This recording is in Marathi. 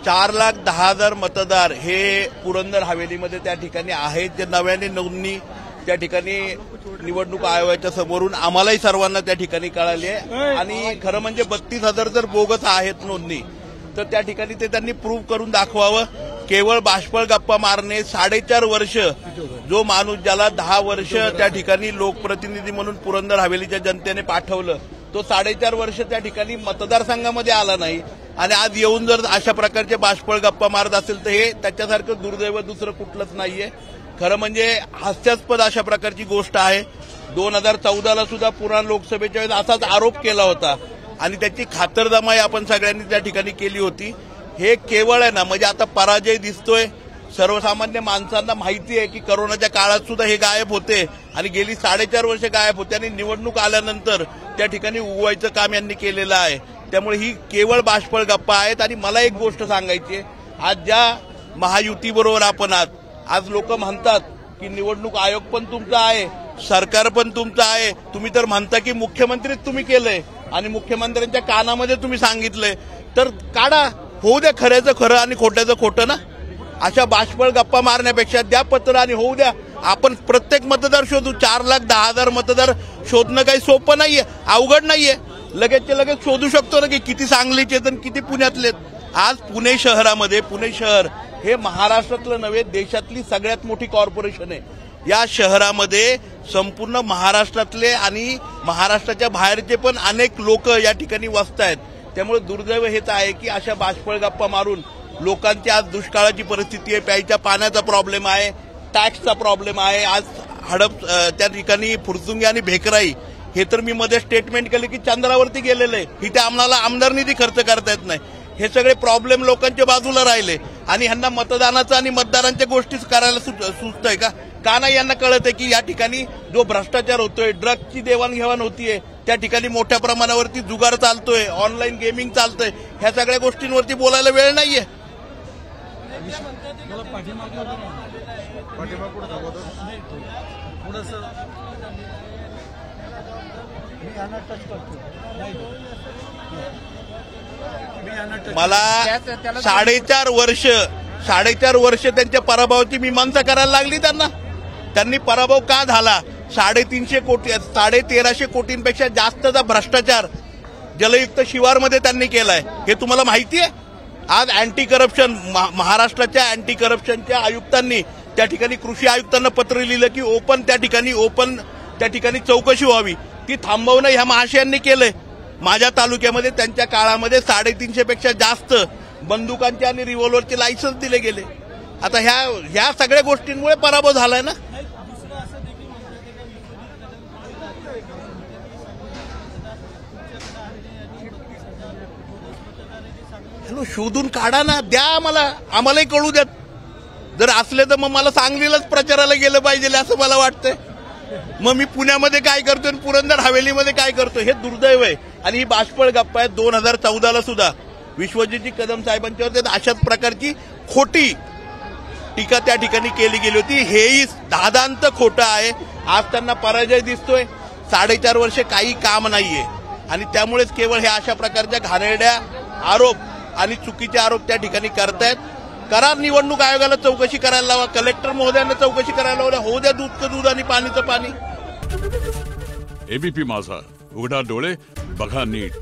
4,10,000 मतदार हे पुरंदर हवेलीमध्ये त्या ठिकाणी आहेत, जे नव्याने नोंदणी त्या ठिकाणी निवडणूक आयोगाच्या समोरून आम्हालाही सर्वांना त्या ठिकाणी कळाली आहे। आणि खरं म्हणजे 32,000 जर बोगस आहेत नोंदणी, तर त्या ठिकाणी ते त्यांनी प्रूव्ह करून दाखवावं। केवळ बाष्पळ गप्पा मारणे, 4.5 वर्ष जो माणूस ज्याला 10 वर्ष त्या ठिकाणी लोकप्रतिनिधी म्हणून पुरंदर हवेलीच्या जनतेने पाठवलं, तो 4.5 वर्ष त्या ठिकाणी मतदारसंघामध्ये आला नाही आणि आज येऊन जर अशा प्रकारचे बाष्पळ गप्पा मारत असेल तर हे त्याच्यासारखं दुर्दैव दुसरं कुठलंच नाहीये। खरं म्हणजे हास्यास्पद अशा प्रकारची गोष्ट आहे। 2014ला सुद्धा पुन्हा लोकसभेच्या वेळेस असाच आरोप केला होता आणि त्याची खातरजमाई आपण सगळ्यांनी त्या ठिकाणी केली होती। हे केवळ आहे ना, म्हणजे आता पराजय दिसतोय। सर्वसामान्य माणसांना माहिती आहे की कोरोनाच्या काळात सुद्धा हे गायब होते आणि गेली 4.5 वर्ष गायब होते आणि निवडणूक आल्यानंतर त्या ठिकाणी उगवायचं काम यांनी केलेलं आहे। त्यामुळे ही केवळ बाष्पळ गप्पा आहेत। आणि मला एक गोष्ट सांगायची आहे, आज ज्या महायुतीबरोबर आपण आज लोक म्हणतात की निवडणूक आयोग पण तुमचा आहे, सरकार पण तुमचं आहे, तुम्ही तर म्हणता की मुख्यमंत्रीच तुम्ही केलंय आणि मुख्यमंत्र्यांच्या कानामध्ये तुम्ही सांगितलंय, तर काढा, होऊ द्या खऱ्याचं खरं आणि खोट्याचं खोटं ना। अशा बाष्पळ गप्पा मारण्यापेक्षा द्या पत्र आणि होऊ द्या। आपण प्रत्येक मतदार शोधू, 4,10,000 मतदार शोधणं काही सोपं नाहीये, अवघड नाहीये। लगेचच्या लगेच शोधू शकतो ना की किती सांगलीचे आणि किती पुण्यातले। आज पुणे शहरामध्ये, पुणे शहर हे महाराष्ट्रातलं नव्हे देशातली सगळ्यात मोठी कॉर्पोरेशन आहे। या शहरामध्ये संपूर्ण महाराष्ट्रातले आणि महाराष्ट्राच्या बाहेरचे पण अनेक लोक या ठिकाणी वसत आहेत। त्यामुळे दुर्दैव हेच आहे की अशा बाष्पळ गप्पा मारून लोकांची आज दुष्काळाची परिस्थिती आहे, प्यायच्या पाण्याचा प्रॉब्लेम आहे, टॅक्सचा प्रॉब्लेम आहे। आज हडप त्या ठिकाणी फुरसुंगी आणि भेकराई हे तर मी मध्ये स्टेटमेंट केले की चंद्रावरती गेलेलं आहे, इथे आम्हाला आमदार निधी खर्च करता येत नाही। हे सगळे प्रॉब्लेम लोकांच्या बाजूला राहिले आणि ह्यांना मतदानाचं आणि मतदारांच्या गोष्टीच करायला सुचतंय का नाही? यांना कळत आहे की या ठिकाणी जो भ्रष्टाचार होतोय, ड्रग्जची देवाणघेवाण होतीये, त्या ठिकाणी मोठ्या प्रमाणावरती जुगार चालतोय, ऑनलाईन गेमिंग चालतंय, ह्या सगळ्या गोष्टींवरती बोलायला वेळ नाहीये। मला 4.5 वर्ष त्यांच्या पराभवाची मीमांसा करायला लागली त्यांनी पराभव का झाला? 350 कोटी 1350 कोटींपेक्षा जास्तचा भ्रष्टाचार जलयुक्त शिवारमध्ये त्यांनी केलाय, हे तुम्हाला माहिती आहे? आज अँटी करप्शन महाराष्ट्राच्या अँटी करप्शनच्या आयुक्तांनी त्या ठिकाणी कृषी आयुक्तांना पत्र लिहिलं की ओपन त्या ठिकाणी चौकशी व्हावी, ती थांबवणं ह्या महाशयांनी केलंय। माझ्या तालुक्यामध्ये त्यांच्या काळामध्ये 350 पेक्षा जास्त बंदुकांचे आणि रिव्हॉल्व्हरचे लायसन्स दिले गेले। आता ह्या सगळ्या गोष्टींमुळे पराभव झालाय ना। शोधून काढा ना, द्या आम्हालाही कळू द्यात। जर असले तर मग मला सांगलीलाच प्रचाराला गेलं पाहिजे असं मला वाटतंय। मग मी पुण्यामध्ये काय करतोय आणि पुरंदर हवेलीमध्ये काय करतोय, हे दुर्दैव आहे। आणि ही बाष्पळ गप्पा आहे। 2014ला सुद्धा विश्वजित कदम साहेबांच्यावर अशाच प्रकारची खोटी टीका त्या ठिकाणी केली गेली होती। हेही दादांत खोटं आहे। आज त्यांना पराजय दिसतोय, 4.5 वर्ष काही काम नाहीये आणि त्यामुळेच केवळ हे अशा प्रकारच्या घाणेरड्या आरोप आणि चुकीचे आरोप त्या ठिकाणी करतायत। करा, निवडणूक आयोगाला चौकशी करायला लावा, कलेक्टर महोदयांना चौकशी करायला लावा, होऊ द्या दूधचं दूध आणि पाणीचं पाणी। एबीपी माझा, उघडा डोळे बघा नीट।